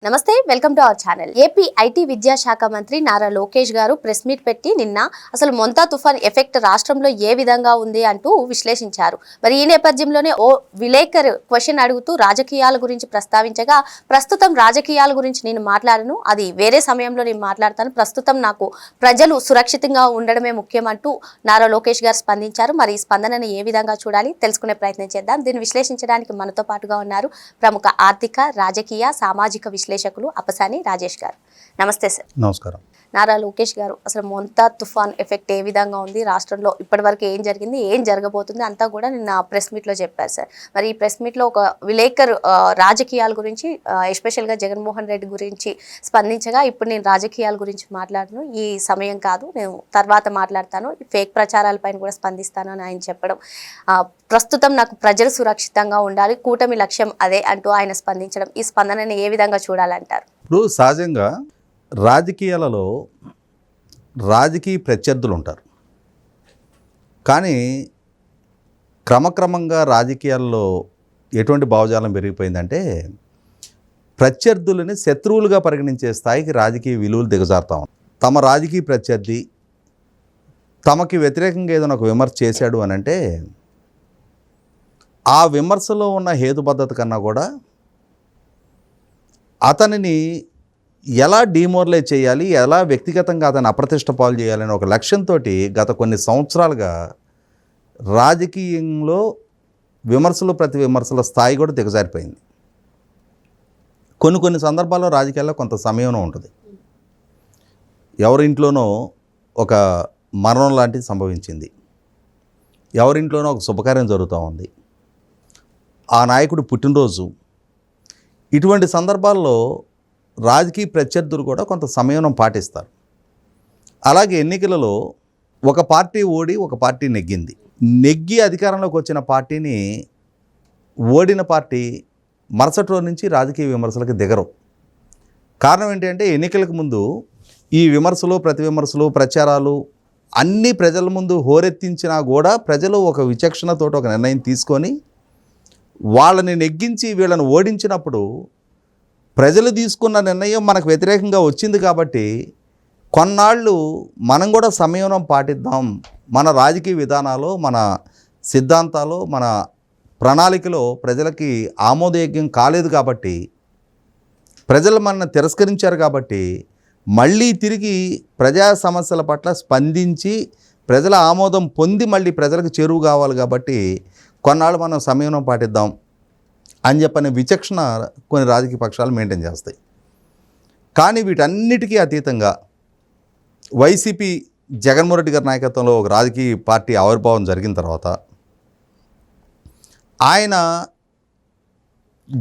నమస్తే, welcome to our channel. AP IT విద్యాశాఖ మంత్రి నారా లోకేష్ గారు ప్రెస్ మీట్ పెట్టి నిన్న అసలు మొంతా తుఫాన్ ఎఫెక్ట్ రాష్ట్రంలో ఏ విధంగా ఉంది అంటూ విశ్లేషించారు. మరి ఈ నేపథ్యంలోనే ఓ విలేకరు క్వశ్చన్ అడుగుతూ రాజకీయాల గురించి ప్రస్తావించగా, ప్రస్తుతం రాజకీయాల గురించి నేను మాట్లాడను, అది వేరే సమయంలో నేను మాట్లాడతాను, ప్రస్తుతం నాకు ప్రజలు సురక్షితంగా ఉండడమే ముఖ్యమంటూ నారా లోకేష్ గారు స్పందించారు. మరి ఈ స్పందనను ఏ విధంగా చూడాలి తెలుసుకునే ప్రయత్నం చేద్దాం. దీన్ని విశ్లేషించడానికి మనతో పాటుగా ఉన్నారు ప్రముఖ ఆర్థిక, రాజకీయ, సామాజిక విశ్లేషకులు అప్పసాని రాజేష్ గారు. నమస్తే సార్. నమస్కారం. నారా లోకేష్ గారు, అసలు మొంతా తుఫాన్ ఎఫెక్ట్ ఏ విధంగా ఉంది, రాష్ట్రంలో ఇప్పటివరకు ఏం జరిగింది, ఏం జరగబోతుంది అంతా కూడా నిన్న ప్రెస్ మీట్లో చెప్పారు సార్. మరి ఈ ప్రెస్ మీట్లో ఒక విలేకరు రాజకీయాల గురించి, ఎస్పెషల్గా జగన్మోహన్ రెడ్డి గురించి స్పందించగా, ఇప్పుడు నేను రాజకీయాల గురించి మాట్లాడను, ఈ సమయం కాదు, నేను తర్వాత మాట్లాడతాను, ఫేక్ ప్రచారాలపైన కూడా స్పందిస్తాను అని ఆయన చెప్పడం, ప్రస్తుతం నాకు ప్రజలు సురక్షితంగా ఉండాలి, కూటమి లక్ష్యం అదే అంటూ ఆయన స్పందించడం, ఈ స్పందనని ఏ విధంగా చూడాలంటారు? ఇప్పుడు సహజంగా రాజకీయాలలో రాజకీయ ప్రత్యర్థులు ఉంటారు, కానీ క్రమక్రమంగా రాజకీయాల్లో ఎటువంటి భావజాలం పెరిగిపోయిందంటే ప్రత్యర్థులని శత్రువులుగా పరిగణించే స్థాయికి రాజకీయ విలువలు దిగజారుతా ఉన్నాయి. తమ రాజకీయ ప్రత్యర్థి తమకి వ్యతిరేకంగా ఏదైనా ఒక విమర్శ చేశాడు అని అంటే ఆ విమర్శలో ఉన్న హేతుబద్ధత కన్నా కూడా అతనిని ఎలా డిమోరలైజ్ చేయాలి, ఎలా వ్యక్తిగతంగా అతను అప్రతిష్ట పాలు చేయాలని ఒక లక్ష్యంతో గత కొన్ని సంవత్సరాలుగా రాజకీయంలో విమర్శలు ప్రతి విమర్శల స్థాయి కూడా దిగజారిపోయింది. కొన్ని సందర్భాల్లో రాజకీయాల్లో కొంత సమయం ఉంటుంది. ఎవరింట్లోనో ఒక మరణం లాంటిది సంభవించింది, ఎవరింట్లోనో ఒక శుభకార్యం జరుగుతూ ఉంది, ఆ నాయకుడు పుట్టినరోజు, ఇటువంటి సందర్భాల్లో రాజకీయ ప్రత్యర్థులు కూడా కొంత సమయం పాటిస్తారు. అలాగే ఎన్నికలలో ఒక పార్టీ ఓడి ఒక పార్టీ నెగ్గి అధికారంలోకి వచ్చిన పార్టీని ఓడిన పార్టీ మరుసటి రోజు నుంచి రాజకీయ విమర్శలకు దిగరు. కారణం ఏంటంటే ఎన్నికలకు ముందు ఈ విమర్శలు, ప్రతి విమర్శలు, ప్రచారాలు అన్నీ ప్రజల ముందు హోరెత్తించినా కూడా ప్రజలు ఒక విచక్షణతో ఒక నిర్ణయం తీసుకొని వాళ్ళని నెగ్గించి వీళ్ళని ఓడించినప్పుడు ప్రజలు తీసుకున్న నిర్ణయం మనకు వ్యతిరేకంగా వచ్చింది కాబట్టి కొన్నాళ్ళు మనం కూడా సంయమనం పాటిద్దాం, మన రాజకీయ విధానాలు, మన సిద్ధాంతాలు, మన ప్రణాళికలో ప్రజలకి ఆమోదయోగ్యం కాలేదు కాబట్టి, ప్రజలు మనల్ని తిరస్కరించారు కాబట్టి మళ్ళీ తిరిగి ప్రజా సమస్యల పట్ల స్పందించి ప్రజల ఆమోదం పొంది మళ్ళీ ప్రజలకు చేరువు కావాలి కాబట్టి కొన్నాళ్ళు మనం సంయమనం పాటిద్దాం అని చెప్పని విచక్షణ కొన్ని రాజకీయ పక్షాలు మెయింటైన్ చేస్తాయి. కానీ వీటన్నిటికీ అతీతంగా వైసీపీ జగన్మోహన్ రెడ్డి గారి నాయకత్వంలో ఒక రాజకీయ పార్టీ ఆవిర్భావం జరిగిన తర్వాత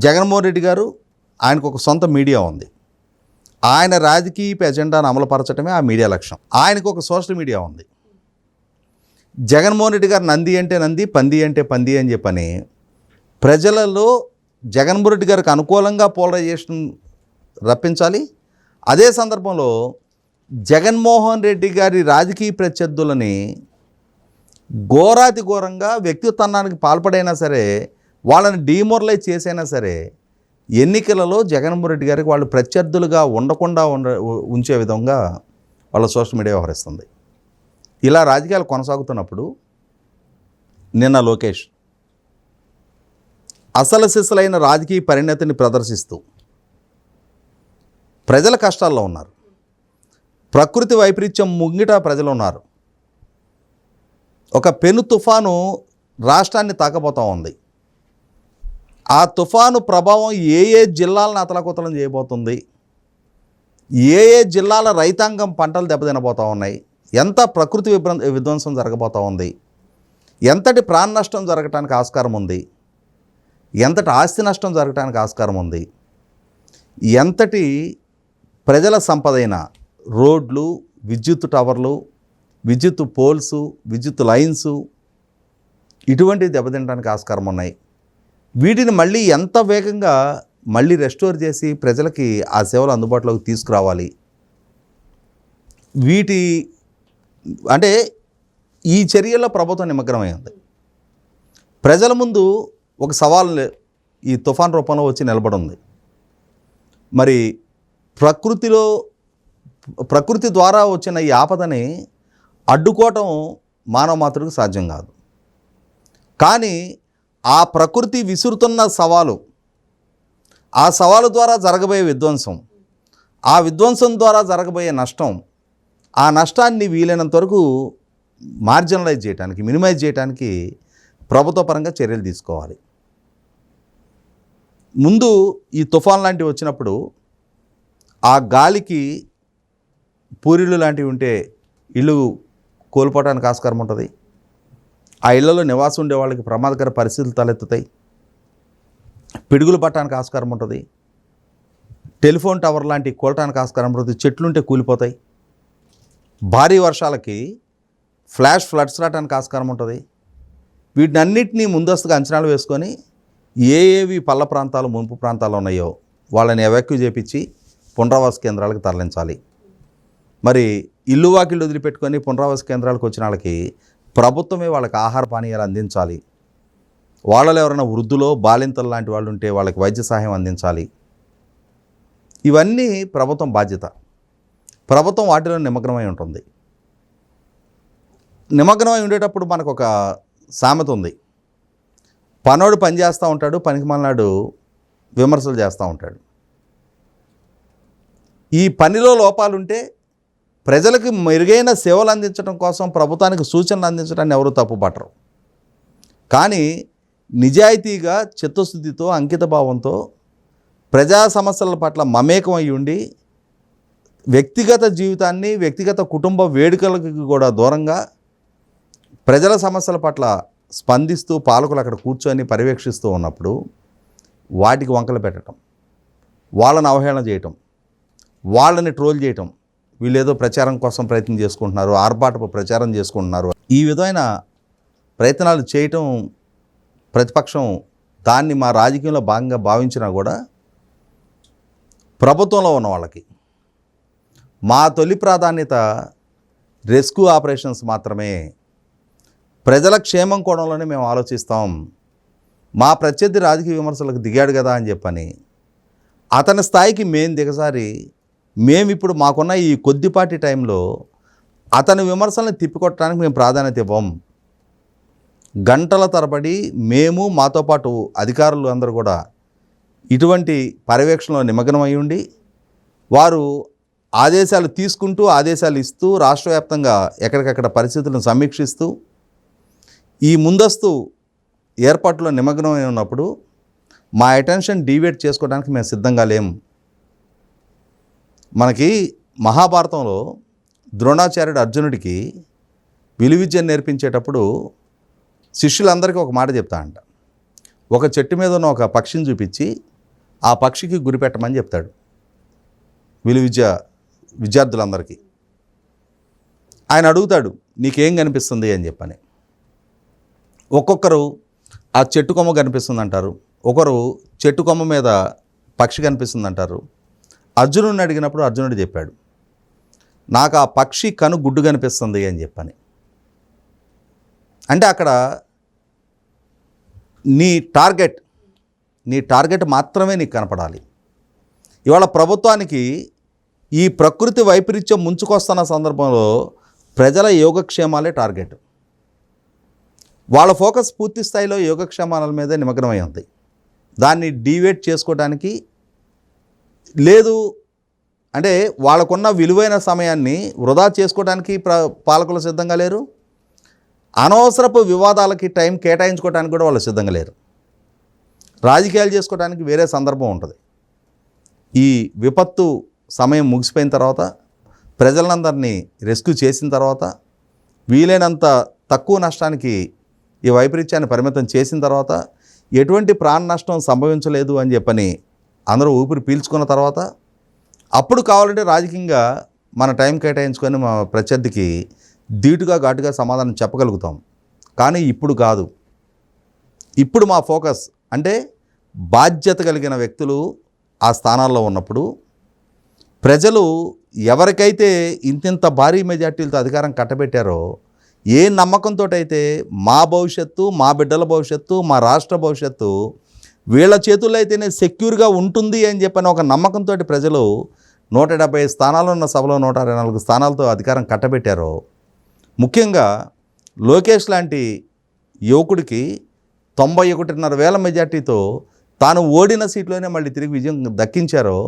జగన్మోహన్ రెడ్డి గారు ఆయనకు ఒక సొంత మీడియా ఉంది. ఆయన రాజకీయ ఎజెండాను అమలుపరచడమే ఆ మీడియా లక్ష్యం. ఆయనకు ఒక సోషల్ మీడియా ఉంది. జగన్మోహన్ రెడ్డి గారు నంది అంటే నంది, పంది అంటే పంది అని చెప్పని ప్రజలలో జగన్మోహన్ రెడ్డి గారికి అనుకూలంగా పోలరైజేషన్ రప్పించాలి. అదే సందర్భంలో జగన్మోహన్ రెడ్డి గారి రాజకీయ ప్రత్యర్థులని ఘోరాతి ఘోరంగా వ్యక్తిత్వానికి పాల్పడైనా సరే, వాళ్ళని డిమోరలైజ్ చేసైనా సరే ఎన్నికలలో జగన్మోహన్ రెడ్డి గారికి వాళ్ళు ప్రత్యర్థులుగా ఉండకుండా ఉంచే విధంగా వాళ్ళ సోషల్ మీడియా వ్యవహరిస్తుంది. ఇలా రాజకీయాలు కొనసాగుతున్నప్పుడు నిన్న లోకేష్ అసలు సిసలైన రాజకీయ పరిణతిని ప్రదర్శిస్తూ ప్రజల కష్టాల్లో ఉన్నారు, ప్రకృతి వైపరీత్యం ముంగిట ప్రజలు ఉన్నారు, ఒక పెను తుఫాను రాష్ట్రాన్ని తాకబోతూ ఉంది, ఆ తుఫాను ప్రభావం ఏ జిల్లాలను అతలకుతలం చేయబోతుంది, ఏ జిల్లాల రైతాంగం పంటలు దెబ్బతినబోతూ ఉన్నాయి, ఎంత ప్రకృతి విధ్వంసం జరగబోతూ ఉంది, ఎంతటి ప్రాణ నష్టం జరగటానికి ఆస్కారం ఉంది, ఎంతటి ఆస్తి నష్టం జరగటానికి ఆస్కారం ఉంది, ఎంతటి ప్రజల సంపదైన రోడ్లు, విద్యుత్ టవర్లు, విద్యుత్ పోల్సు, విద్యుత్ లైన్సు ఇటువంటివి దెబ్బతినడానికి ఆస్కారం ఉన్నాయి. వీటిని మళ్ళీ ఎంత వేగంగా మళ్ళీ రెస్టోర్ చేసి ప్రజలకి ఆ సేవలు అందుబాటులోకి తీసుకురావాలి. అంటే ఈ చర్యల్లో ప్రభుత్వం నిమగ్నమైంది. ప్రజల ముందు ఒక సవాల్ ఈ తుఫాన్ రూపంలో వచ్చి నిలబడింది. మరి ప్రకృతి ద్వారా వచ్చిన ఈ ఆపదని అడ్డుకోవటం మానవ మాతృకు సాధ్యం కాదు. కానీ ఆ ప్రకృతి విసురుతున్న సవాలు, ఆ సవాలు ద్వారా జరగబోయే విధ్వంసం, ఆ విధ్వంసం ద్వారా జరగబోయే నష్టం, ఆ నష్టాన్ని వీలైనంత వరకు మార్జినలైజ్ చేయడానికి, మినిమైజ్ చేయడానికి ప్రభుత్వ పరంగా చర్యలు తీసుకోవాలి. ముందు ఈ తుఫాన్ లాంటివి వచ్చినప్పుడు ఆ గాలికి పూరిళ్ళు లాంటివి ఉంటే ఇల్లు కోల్పోవడానికి ఆస్కారం ఉంటుంది. ఆ ఇళ్లలో నివాసం ఉండే వాళ్ళకి ప్రమాదకర పరిస్థితులు తలెత్తుతాయి. పిడుగులు పట్టడానికి ఆస్కారం ఉంటుంది. టెలిఫోన్ టవర్ లాంటివి కూలటానికి ఆస్కారం ఉంటుంది. చెట్లుంటే కూలిపోతాయి. భారీ వర్షాలకి ఫ్లడ్స్ రావడానికి ఆస్కారం ఉంటుంది. వీటినన్నిటినీ ముందస్తుగా అంచనాలు వేసుకొని ఏవి పల్ల ప్రాంతాలు, ముంపు ప్రాంతాలు ఉన్నాయో వాళ్ళని ఎవాక్యూ చేపించి పునరావాస కేంద్రాలకు తరలించాలి. మరి ఇల్లు వాకిళ్ళు వదిలిపెట్టుకొని పునరావాస కేంద్రాలకు వచ్చిన వాళ్ళకి ప్రభుత్వమే వాళ్ళకి ఆహార పానీయాలు అందించాలి. వాళ్ళలో ఎవరైనా వృద్ధులో బాలింతలు లాంటి వాళ్ళు ఉంటే వాళ్ళకి వైద్య సహాయం అందించాలి. ఇవన్నీ ప్రభుత్వం బాధ్యత. ప్రభుత్వం వాటిలో నిమగ్నమై ఉంటుంది. నిమగ్నమై ఉండేటప్పుడు మనకు ఒక సామెత ఉంది. పనోడు పని చేస్తూ ఉంటాడు, పనికిమాలినాడు విమర్శలు చేస్తూ ఉంటాడు. ఈ పనిలో లోపాలుంటే ప్రజలకు మెరుగైన సేవలు అందించడం కోసం ప్రభుత్వానికి సూచనలు అందించడాన్ని ఎవరు తప్పుపట్టరు. కానీ నిజాయితీగా, చిత్తశుద్ధితో, అంకితభావంతో ప్రజా సమస్యల పట్ల మమేకమై ఉండి వ్యక్తిగత జీవితాన్ని, వ్యక్తిగత కుటుంబ వేడుకలకు కూడా దూరంగా ప్రజల సమస్యల పట్ల స్పందిస్తూ పాలకులు అక్కడ కూర్చొని పర్యవేక్షిస్తూ ఉన్నప్పుడు వాటికి వంకలు పెట్టడం, వాళ్ళని అవహేళన చేయటం, వాళ్ళని ట్రోల్ చేయటం, వీళ్ళేదో ప్రచారం కోసం ప్రయత్నం చేసుకుంటున్నారు, ఆర్భాటపు ప్రచారం చేసుకుంటున్నారు, ఈ విధమైన ప్రయత్నాలు చేయటం ప్రతిపక్షం దాన్ని మా రాజకీయంలో భాగంగా భావించినా కూడా ప్రభుత్వంలో ఉన్న వాళ్ళకి మా తొలి ప్రాధాన్యత రెస్క్యూ ఆపరేషన్స్ మాత్రమే. ప్రజల క్షేమం కోణంలోనే మేము ఆలోచిస్తాం. మా ప్రత్యర్థి రాజకీయ విమర్శలకు దిగాడు కదా అని చెప్పని అతని స్థాయికి మేము దిగసారి మేమిప్పుడు మాకున్న ఈ కొద్దిపాటి టైంలో అతని విమర్శలను తిప్పికొట్టడానికి మేము ప్రాధాన్యత ఇవ్వం. గంటల తరబడి మేము, మాతో పాటు అధికారులు అందరూ కూడా ఇటువంటి పర్యవేక్షణలో నిమగ్నమై ఉండి వారు ఆదేశాలు తీసుకుంటూ, ఆదేశాలు ఇస్తూ, రాష్ట్ర వ్యాప్తంగా ఎక్కడికక్కడ పరిస్థితులను సమీక్షిస్తూ ఈ ముందస్తు ఏర్పాట్లో నిమగ్నమై ఉన్నప్పుడు మా అటెన్షన్ డీవియేట్ చేసుకోవడానికి మేము సిద్ధంగా లేము. మనకి మహాభారతంలో ద్రోణాచార్యుడు అర్జునుడికి విలువిద్యను నేర్పించేటప్పుడు శిష్యులందరికీ ఒక మాట చెప్తా అంట. ఒక చెట్టు మీద ఉన్న ఒక పక్షిని చూపించి ఆ పక్షికి గురిపెట్టమని చెప్తాడు విద్యార్థులందరికీ. ఆయన అడుగుతాడు, నీకేం కనిపిస్తుంది అని చెప్పని. ఒక్కొక్కరు ఆ చెట్టు కొమ్మ కనిపిస్తుంది అంటారు, ఒకరు చెట్టు కొమ్మ మీద పక్షి కనిపిస్తుంది అంటారు. అర్జునుడిని అడిగినప్పుడు అర్జునుడు చెప్పాడు, నాకు ఆ పక్షి కను గుడ్డు కనిపిస్తుంది అని చెప్పని. అంటే అక్కడ నీ టార్గెట్ మాత్రమే నీకు కనపడాలి. ఇవాళ ప్రభుత్వానికి ఈ ప్రకృతి వైపరీత్యం ముంచుకొస్తున్న సందర్భంలో ప్రజల యోగక్షేమాలే టార్గెట్. వాళ్ళ ఫోకస్ పూర్తి స్థాయిలో యోగక్షేమాల మీదే నిమగ్నమై ఉంది. దాన్ని డీవేట్ చేసుకోవడానికి లేదు. అంటే వాళ్ళకున్న విలువైన సమయాన్ని వృధా చేసుకోవడానికి పాలకులు సిద్ధంగా లేరు. అనవసరపు వివాదాలకి టైం కేటాయించుకోవడానికి కూడా వాళ్ళు సిద్ధంగా లేరు. రాజకీయాలు చేసుకోవడానికి వేరే సందర్భం ఉంటుంది. ఈ విపత్తు సమయం ముగిసిపోయిన తర్వాత, ప్రజలందరినీ రెస్క్యూ చేసిన తర్వాత, వీలైనంత తక్కువ నష్టానికి ఈ వైపరీత్యాన్ని పరిమితం చేసిన తర్వాత, ఎటువంటి ప్రాణ నష్టం సంభవించలేదు అని చెప్పని అందరూ ఊపిరి పీల్చుకున్న తర్వాత, అప్పుడు కావాలంటే రాజకీయంగా మన టైం కేటాయించుకొని మా ప్రత్యర్థికి ధీటుగా ఘాటుగా సమాధానం చెప్పగలుగుతాం. కానీ ఇప్పుడు కాదు. ఇప్పుడు మా ఫోకస్ అంటే బాధ్యత కలిగిన వ్యక్తులు ఆ స్థానాల్లో ఉన్నప్పుడు ప్రజలు ఎవరికైతే ఇంతింత భారీ మెజార్టీలతో అధికారం కట్టబెట్టారో, ఏ నమ్మకంతో అయితే మా భవిష్యత్తు, మా బిడ్డల భవిష్యత్తు, మా రాష్ట్ర భవిష్యత్తు వీళ్ళ చేతుల్లో అయితేనే సెక్యూర్గా ఉంటుంది అని చెప్పని ఒక నమ్మకంతో ప్రజలు 175 స్థానాలు ఉన్న సభలో 164 స్థానాలతో అధికారం కట్టబెట్టారో, ముఖ్యంగా లోకేష్ లాంటి యువకుడికి 91,500 మెజార్టీతో తాను ఓడిన సీట్లోనే మళ్ళీ తిరిగి విజయం దక్కించారో,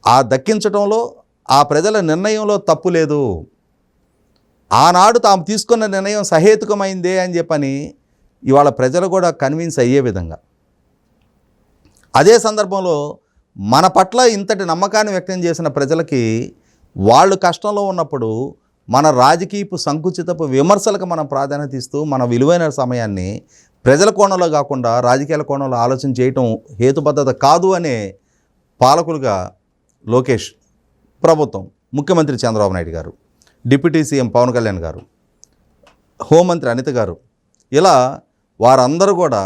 ఆ దక్కించడంలో ఆ ప్రజల నిర్ణయంలో తప్పు లేదు, ఆనాడు తాము తీసుకున్న నిర్ణయం సహేతుకమైందే అని చెప్పని ఇవాళ ప్రజలు కూడా కన్విన్స్ అయ్యే విధంగా, అదే సందర్భంలో మన పట్ల ఇంతటి నమ్మకాన్ని వ్యక్తం చేసిన ప్రజలకి వాళ్ళు కష్టంలో ఉన్నప్పుడు మన రాజకీయపు సంకుచితపు విమర్శలకు మనం ప్రాధాన్యత ఇస్తూ మన విలువైన సమయాన్ని ప్రజల కోణంలో కాకుండా రాజకీయాల కోణంలో ఆలోచన చేయటం హేతుబద్ధత కాదు అనే పాలకులుగా లోకేష్ ప్రభుత్వం, ముఖ్యమంత్రి చంద్రబాబు నాయుడు గారు, డిప్యూటీ సీఎం పవన్ కళ్యాణ్ గారు, హోంమంత్రి అనిత గారు, ఇలా వారందరూ కూడా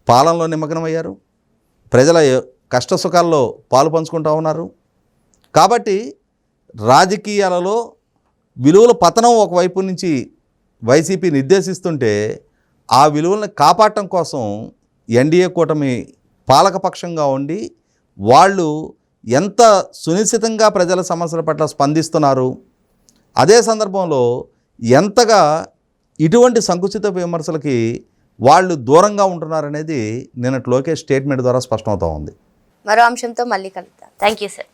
పాలనలో నిమగ్నమయ్యారు. ప్రజల కష్ట సుఖాల్లో పాలు పంచుకుంటూ ఉన్నారు. కాబట్టి రాజకీయాలలో విలువల పతనం ఒకవైపు నుంచి వైసీపీ నిర్దేశిస్తుంటే ఆ విలువలను కాపాడటం కోసం ఎన్డీఏ కూటమి పాలకపక్షంగా ఉండి వాళ్ళు ఎంత సునిశ్చితంగా ప్రజల సమస్యల పట్ల స్పందిస్తున్నారు, అదే సందర్భంలో ఎంతగా ఇటువంటి సంకుచిత విమర్శలకి వాళ్ళు దూరంగా ఉంటున్నారనేది నిన్నటి లోకేష్ స్టేట్మెంట్ ద్వారా స్పష్టమవుతూ ఉంది. మరో అంశంతో మళ్ళీ కలుద్దాం. Thank you sir.